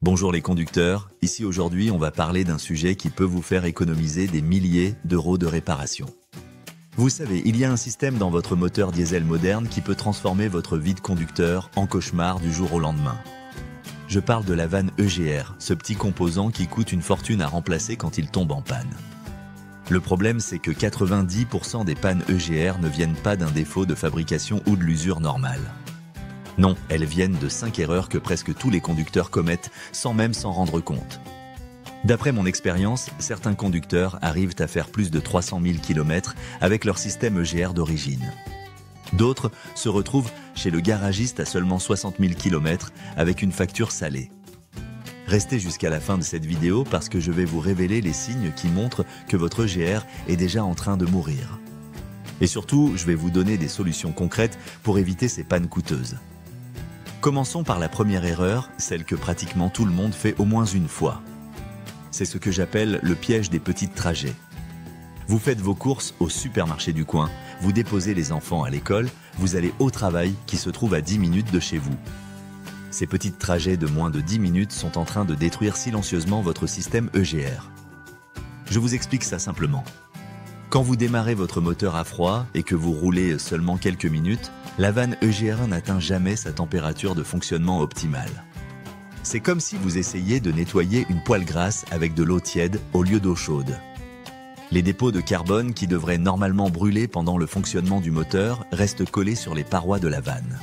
Bonjour les conducteurs, ici aujourd'hui on va parler d'un sujet qui peut vous faire économiser des milliers d'euros de réparation. Vous savez, il y a un système dans votre moteur diesel moderne qui peut transformer votre vie de conducteur en cauchemar du jour au lendemain. Je parle de la vanne EGR, ce petit composant qui coûte une fortune à remplacer quand il tombe en panne. Le problème, c'est que 90% des pannes EGR ne viennent pas d'un défaut de fabrication ou de l'usure normale. Non, elles viennent de 5 erreurs que presque tous les conducteurs commettent sans même s'en rendre compte. D'après mon expérience, certains conducteurs arrivent à faire plus de 300 000 km avec leur système EGR d'origine. D'autres se retrouvent chez le garagiste à seulement 60 000 km avec une facture salée. Restez jusqu'à la fin de cette vidéo parce que je vais vous révéler les signes qui montrent que votre EGR est déjà en train de mourir. Et surtout, je vais vous donner des solutions concrètes pour éviter ces pannes coûteuses. Commençons par la première erreur, celle que pratiquement tout le monde fait au moins une fois. C'est ce que j'appelle le piège des petits trajets. Vous faites vos courses au supermarché du coin, vous déposez les enfants à l'école, vous allez au travail qui se trouve à 10 minutes de chez vous. Ces petits trajets de moins de 10 minutes sont en train de détruire silencieusement votre système EGR. Je vous explique ça simplement. Quand vous démarrez votre moteur à froid et que vous roulez seulement quelques minutes, la vanne EGR n'atteint jamais sa température de fonctionnement optimale. C'est comme si vous essayiez de nettoyer une poêle grasse avec de l'eau tiède au lieu d'eau chaude. Les dépôts de carbone qui devraient normalement brûler pendant le fonctionnement du moteur restent collés sur les parois de la vanne.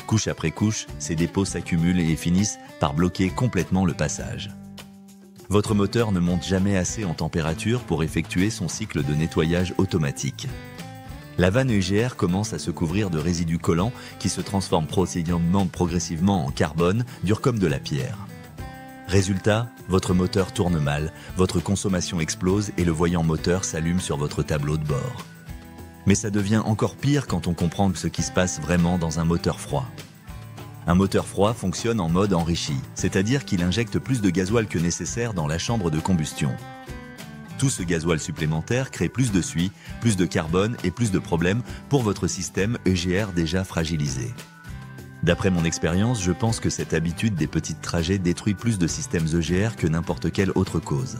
Couche après couche, ces dépôts s'accumulent et finissent par bloquer complètement le passage. Votre moteur ne monte jamais assez en température pour effectuer son cycle de nettoyage automatique. La vanne EGR commence à se couvrir de résidus collants qui se transforment progressivement en carbone, dur comme de la pierre. Résultat, votre moteur tourne mal, votre consommation explose et le voyant moteur s'allume sur votre tableau de bord. Mais ça devient encore pire quand on comprend ce qui se passe vraiment dans un moteur froid. Un moteur froid fonctionne en mode enrichi, c'est-à-dire qu'il injecte plus de gasoil que nécessaire dans la chambre de combustion. Tout ce gasoil supplémentaire crée plus de suie, plus de carbone et plus de problèmes pour votre système EGR déjà fragilisé. D'après mon expérience, je pense que cette habitude des petits trajets détruit plus de systèmes EGR que n'importe quelle autre cause.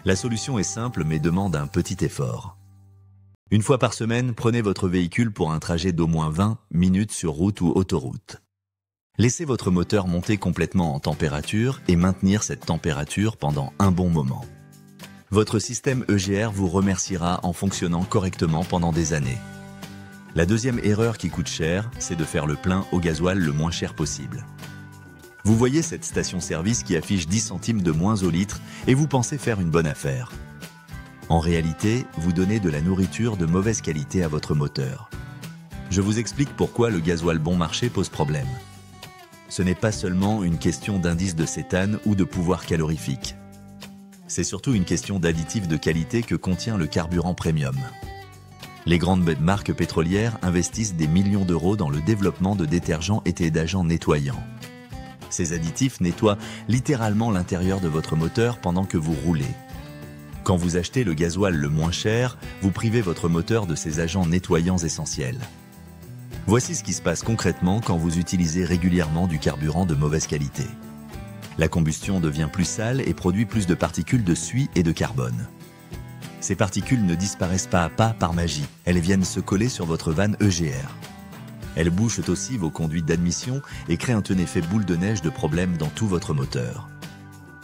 La solution est simple mais demande un petit effort. Une fois par semaine, prenez votre véhicule pour un trajet d'au moins 20 minutes sur route ou autoroute. Laissez votre moteur monter complètement en température et maintenir cette température pendant un bon moment. Votre système EGR vous remerciera en fonctionnant correctement pendant des années. La deuxième erreur qui coûte cher, c'est de faire le plein au gasoil le moins cher possible. Vous voyez cette station-service qui affiche 10 centimes de moins au litre et vous pensez faire une bonne affaire. En réalité, vous donnez de la nourriture de mauvaise qualité à votre moteur. Je vous explique pourquoi le gasoil bon marché pose problème. Ce n'est pas seulement une question d'indice de cétane ou de pouvoir calorifique. C'est surtout une question d'additifs de qualité que contient le carburant premium. Les grandes marques pétrolières investissent des millions d'euros dans le développement de détergents et d'agents nettoyants. Ces additifs nettoient littéralement l'intérieur de votre moteur pendant que vous roulez. Quand vous achetez le gasoil le moins cher, vous privez votre moteur de ces agents nettoyants essentiels. Voici ce qui se passe concrètement quand vous utilisez régulièrement du carburant de mauvaise qualité. La combustion devient plus sale et produit plus de particules de suie et de carbone. Ces particules ne disparaissent pas par magie, elles viennent se coller sur votre vanne EGR. Elles bouchent aussi vos conduites d'admission et créent un effet boule de neige de problèmes dans tout votre moteur.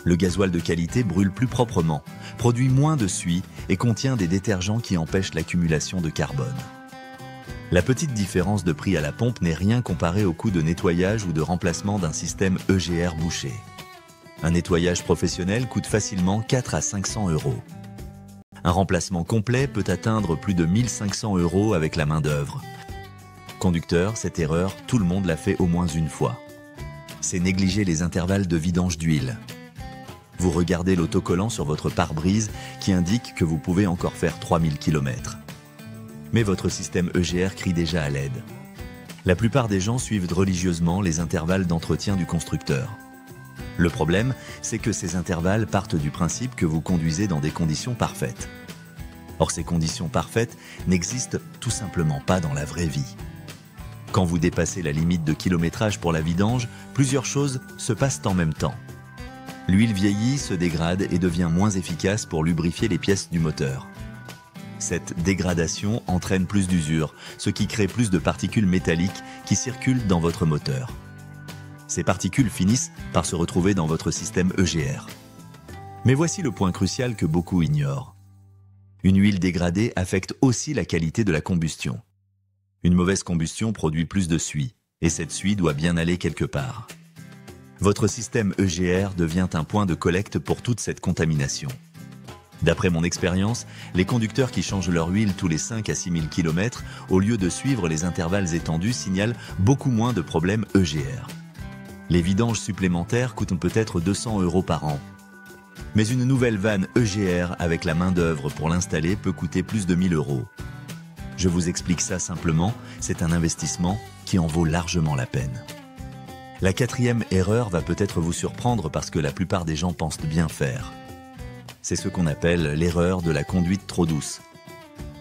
Le gasoil de qualité brûle plus proprement, produit moins de suie et contient des détergents qui empêchent l'accumulation de carbone. La petite différence de prix à la pompe n'est rien comparé au coût de nettoyage ou de remplacement d'un système EGR bouché. Un nettoyage professionnel coûte facilement 4 à 500 euros. Un remplacement complet peut atteindre plus de 1500 euros avec la main-d'œuvre. Conducteur, cette erreur, tout le monde l'a fait au moins une fois. C'est négliger les intervalles de vidange d'huile. Vous regardez l'autocollant sur votre pare-brise qui indique que vous pouvez encore faire 3000 km. Mais votre système EGR crie déjà à l'aide. La plupart des gens suivent religieusement les intervalles d'entretien du constructeur. Le problème, c'est que ces intervalles partent du principe que vous conduisez dans des conditions parfaites. Or, ces conditions parfaites n'existent tout simplement pas dans la vraie vie. Quand vous dépassez la limite de kilométrage pour la vidange, plusieurs choses se passent en même temps. L'huile vieillit, se dégrade et devient moins efficace pour lubrifier les pièces du moteur. Cette dégradation entraîne plus d'usure, ce qui crée plus de particules métalliques qui circulent dans votre moteur. Ces particules finissent par se retrouver dans votre système EGR. Mais voici le point crucial que beaucoup ignorent. Une huile dégradée affecte aussi la qualité de la combustion. Une mauvaise combustion produit plus de suie, et cette suie doit bien aller quelque part. Votre système EGR devient un point de collecte pour toute cette contamination. D'après mon expérience, les conducteurs qui changent leur huile tous les 5 à 6 000 km, au lieu de suivre les intervalles étendus, signalent beaucoup moins de problèmes EGR. Les vidanges supplémentaires coûtent peut-être 200 € par an. Mais une nouvelle vanne EGR avec la main-d'œuvre pour l'installer peut coûter plus de 1 000 €. Je vous explique ça simplement, c'est un investissement qui en vaut largement la peine. La quatrième erreur va peut-être vous surprendre parce que la plupart des gens pensent bien faire. C'est ce qu'on appelle l'erreur de la conduite trop douce.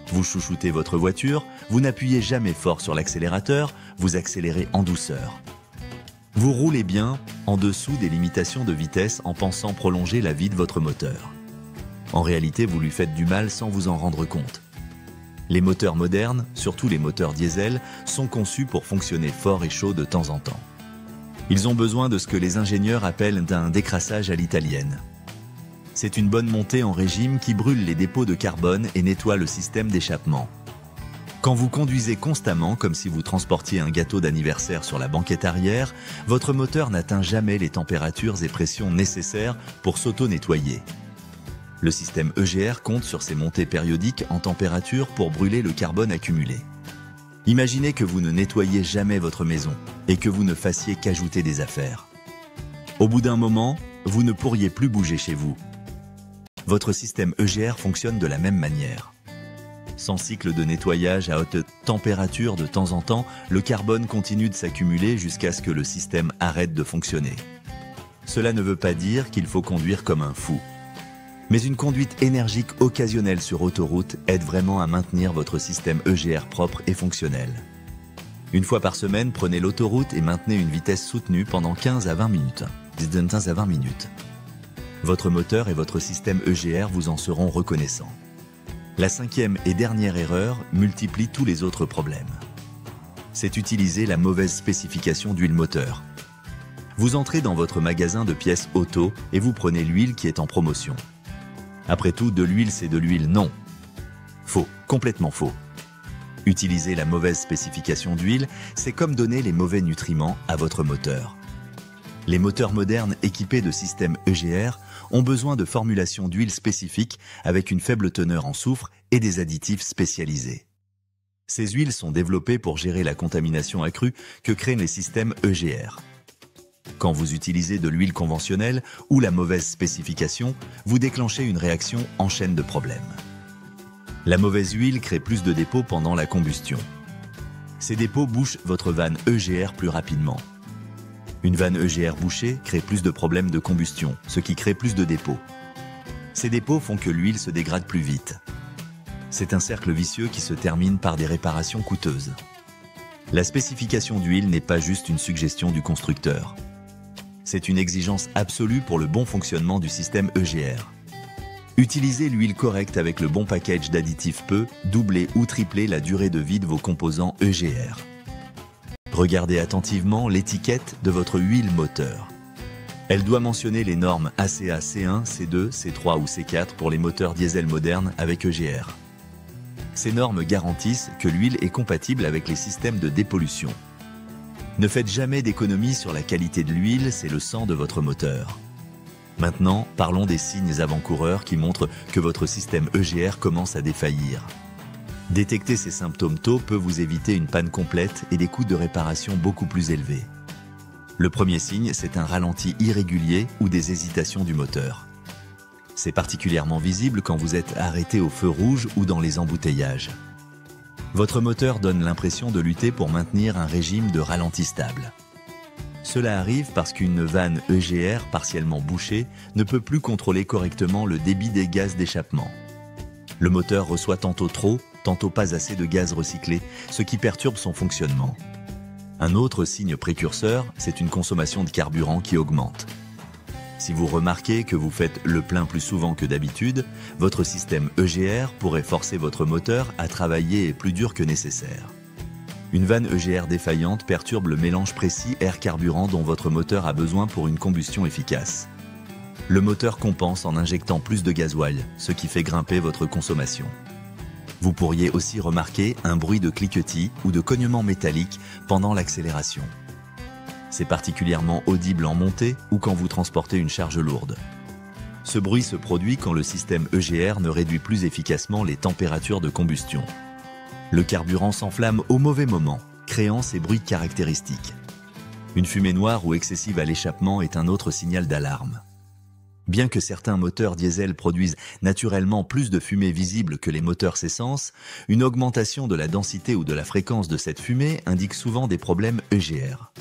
Vous chouchoutez votre voiture, vous n'appuyez jamais fort sur l'accélérateur, vous accélérez en douceur. Vous roulez bien en dessous des limitations de vitesse en pensant prolonger la vie de votre moteur. En réalité, vous lui faites du mal sans vous en rendre compte. Les moteurs modernes, surtout les moteurs diesel, sont conçus pour fonctionner fort et chaud de temps en temps. Ils ont besoin de ce que les ingénieurs appellent d'un décrassage à l'italienne. C'est une bonne montée en régime qui brûle les dépôts de carbone et nettoie le système d'échappement. Quand vous conduisez constamment comme si vous transportiez un gâteau d'anniversaire sur la banquette arrière, votre moteur n'atteint jamais les températures et pressions nécessaires pour s'auto-nettoyer. Le système EGR compte sur ces montées périodiques en température pour brûler le carbone accumulé. Imaginez que vous ne nettoyiez jamais votre maison et que vous ne fassiez qu'ajouter des affaires. Au bout d'un moment, vous ne pourriez plus bouger chez vous. Votre système EGR fonctionne de la même manière. Sans cycle de nettoyage à haute température de temps en temps, le carbone continue de s'accumuler jusqu'à ce que le système arrête de fonctionner. Cela ne veut pas dire qu'il faut conduire comme un fou. Mais une conduite énergique occasionnelle sur autoroute aide vraiment à maintenir votre système EGR propre et fonctionnel. Une fois par semaine, prenez l'autoroute et maintenez une vitesse soutenue pendant 15 à 20 minutes. Votre moteur et votre système EGR vous en seront reconnaissants. La cinquième et dernière erreur multiplie tous les autres problèmes. C'est utiliser la mauvaise spécification d'huile moteur. Vous entrez dans votre magasin de pièces auto et vous prenez l'huile qui est en promotion. Après tout, de l'huile, c'est de l'huile, non. Faux, complètement faux. Utiliser la mauvaise spécification d'huile, c'est comme donner les mauvais nutriments à votre moteur. Les moteurs modernes équipés de systèmes EGR ont besoin de formulations d'huile spécifiques avec une faible teneur en soufre et des additifs spécialisés. Ces huiles sont développées pour gérer la contamination accrue que créent les systèmes EGR. Quand vous utilisez de l'huile conventionnelle ou la mauvaise spécification, vous déclenchez une réaction en chaîne de problèmes. La mauvaise huile crée plus de dépôts pendant la combustion. Ces dépôts bouchent votre vanne EGR plus rapidement. Une vanne EGR bouchée crée plus de problèmes de combustion, ce qui crée plus de dépôts. Ces dépôts font que l'huile se dégrade plus vite. C'est un cercle vicieux qui se termine par des réparations coûteuses. La spécification d'huile n'est pas juste une suggestion du constructeur. C'est une exigence absolue pour le bon fonctionnement du système EGR. Utilisez l'huile correcte avec le bon package d'additifs peut doubler ou tripler la durée de vie de vos composants EGR. Regardez attentivement l'étiquette de votre huile moteur. Elle doit mentionner les normes ACA C1, C2, C3 ou C4 pour les moteurs diesel modernes avec EGR. Ces normes garantissent que l'huile est compatible avec les systèmes de dépollution. Ne faites jamais d'économie sur la qualité de l'huile, c'est le sang de votre moteur. Maintenant, parlons des signes avant-coureurs qui montrent que votre système EGR commence à défaillir. Détecter ces symptômes tôt peut vous éviter une panne complète et des coûts de réparation beaucoup plus élevés. Le premier signe, c'est un ralenti irrégulier ou des hésitations du moteur. C'est particulièrement visible quand vous êtes arrêté au feu rouge ou dans les embouteillages. Votre moteur donne l'impression de lutter pour maintenir un régime de ralenti stable. Cela arrive parce qu'une vanne EGR partiellement bouchée ne peut plus contrôler correctement le débit des gaz d'échappement. Le moteur reçoit tantôt trop, tantôt pas assez de gaz recyclé, ce qui perturbe son fonctionnement. Un autre signe précurseur, c'est une consommation de carburant qui augmente. Si vous remarquez que vous faites le plein plus souvent que d'habitude, votre système EGR pourrait forcer votre moteur à travailler plus dur que nécessaire. Une vanne EGR défaillante perturbe le mélange précis air-carburant dont votre moteur a besoin pour une combustion efficace. Le moteur compense en injectant plus de gasoil, ce qui fait grimper votre consommation. Vous pourriez aussi remarquer un bruit de cliquetis ou de cognement métallique pendant l'accélération. C'est particulièrement audible en montée ou quand vous transportez une charge lourde. Ce bruit se produit quand le système EGR ne réduit plus efficacement les températures de combustion. Le carburant s'enflamme au mauvais moment, créant ces bruits caractéristiques. Une fumée noire ou excessive à l'échappement est un autre signal d'alarme. Bien que certains moteurs diesel produisent naturellement plus de fumée visible que les moteurs essence, une augmentation de la densité ou de la fréquence de cette fumée indique souvent des problèmes EGR.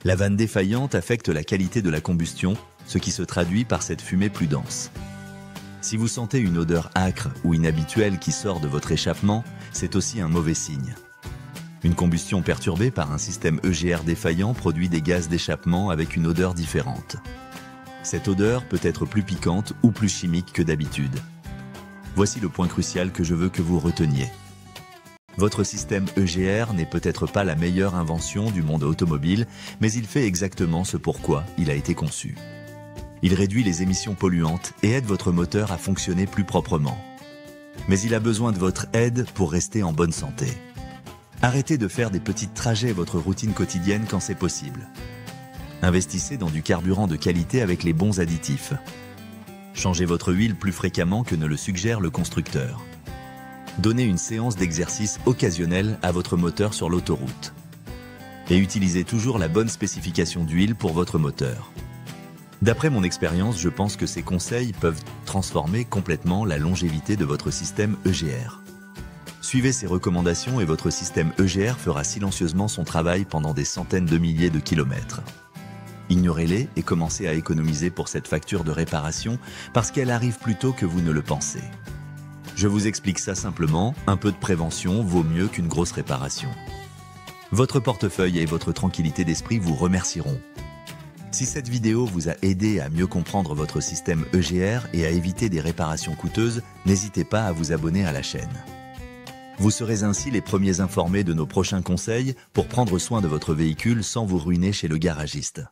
La vanne défaillante affecte la qualité de la combustion, ce qui se traduit par cette fumée plus dense. Si vous sentez une odeur âcre ou inhabituelle qui sort de votre échappement, c'est aussi un mauvais signe. Une combustion perturbée par un système EGR défaillant produit des gaz d'échappement avec une odeur différente. Cette odeur peut être plus piquante ou plus chimique que d'habitude. Voici le point crucial que je veux que vous reteniez. Votre système EGR n'est peut-être pas la meilleure invention du monde automobile, mais il fait exactement ce pourquoi il a été conçu. Il réduit les émissions polluantes et aide votre moteur à fonctionner plus proprement. Mais il a besoin de votre aide pour rester en bonne santé. Arrêtez de faire des petits trajets à votre routine quotidienne quand c'est possible. Investissez dans du carburant de qualité avec les bons additifs. Changez votre huile plus fréquemment que ne le suggère le constructeur. Donnez une séance d'exercice occasionnelle à votre moteur sur l'autoroute. Et utilisez toujours la bonne spécification d'huile pour votre moteur. D'après mon expérience, je pense que ces conseils peuvent transformer complètement la longévité de votre système EGR. Suivez ces recommandations et votre système EGR fera silencieusement son travail pendant des centaines de milliers de kilomètres. Ignorez-les et commencez à économiser pour cette facture de réparation parce qu'elle arrive plus tôt que vous ne le pensez. Je vous explique ça simplement, un peu de prévention vaut mieux qu'une grosse réparation. Votre portefeuille et votre tranquillité d'esprit vous remercieront. Si cette vidéo vous a aidé à mieux comprendre votre système EGR et à éviter des réparations coûteuses, n'hésitez pas à vous abonner à la chaîne. Vous serez ainsi les premiers informés de nos prochains conseils pour prendre soin de votre véhicule sans vous ruiner chez le garagiste.